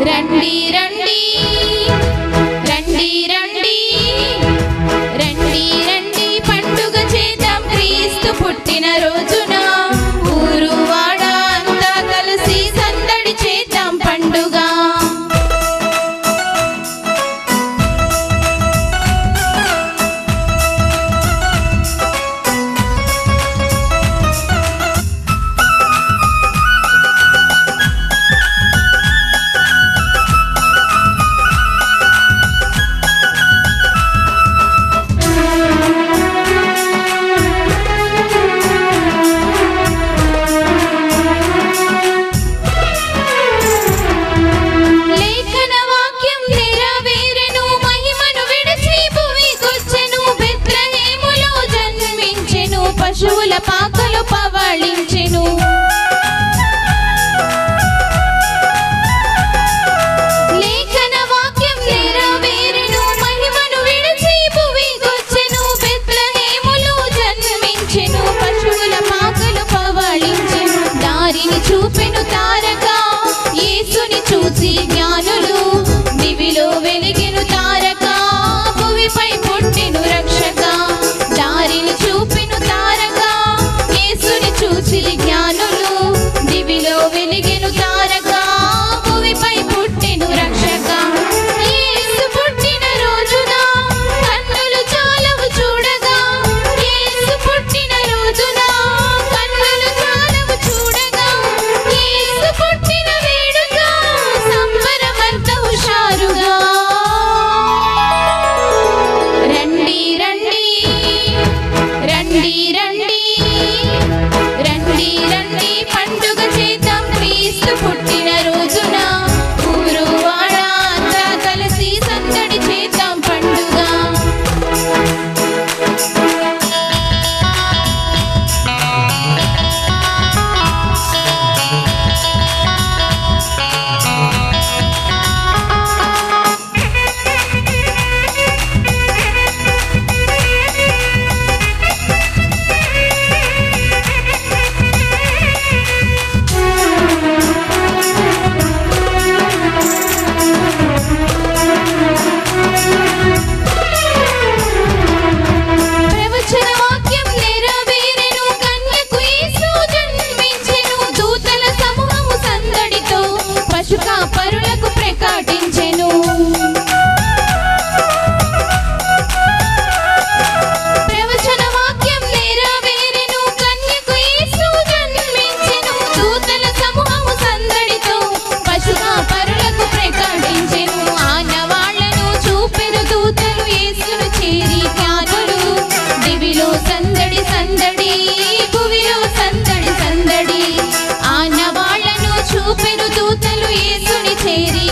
రండి రండి రండి రండి రండి రండి పండుగ చేద్దాం క్రీస్తు పుట్టిన రోజున ఊరు వాడ అంతా కలిసి సందడి చేద్దాం పండుగ పశువుల పాకలు పవళించెను లేఖన వాక్యం నెరవేరెను మహిమను విడిచి భూమికొచ్చెను బెత్లెహేములో జన్మించెను పశువుల పాకలు పవళించెను దారిని చూపెను తారక యేసుని చూసి జ్ఞానులు దివిలో వెలిగెను తారక భూమిపై పుట్టెను రక్షక దారిని చూపెను తారక యేసుని చూసి జ్ఞానులు దివిలో వెలిగెను తారక భూమిపై పుట్టెను రక్షక యేసు పుట్టిన రోజున కన్నులు చాలవు చూడగా యేసు పుట్టిన రోజున కన్నులు చాలవు చూడగా యేసు పుట్టిన వేడుక సంబరమంత హుషారుగా రండి రండి రండి రండి రండి రండి పండుగ చేద్దాం క్రీస్తు పుట్టిన రోజున ఊరు వాడ అంతా కలిసి సందడి చేద్దాం పండుగ ప్రవచన వాక్యం నెరవేరెను కన్యకు యేసు జన్మించెను దూతల సమూహము సందడితో పశుకాపరులకు ప్రకటించెను ప్రవచన వాక్యం నెరవేరెను కన్యకు యేసు జన్మించెను దూతల సమూహము సందడితో పశుకాపరులకు ప్రకటించెను ఆనవాళ్లను చూపెను దూతలు యేసును చేరి జ్ఞానులు దివిలో సందడి సందడి భువిలో సందడి సందడి ఆనవాళ్లను చూపెను దూతలు యేసుని చేరి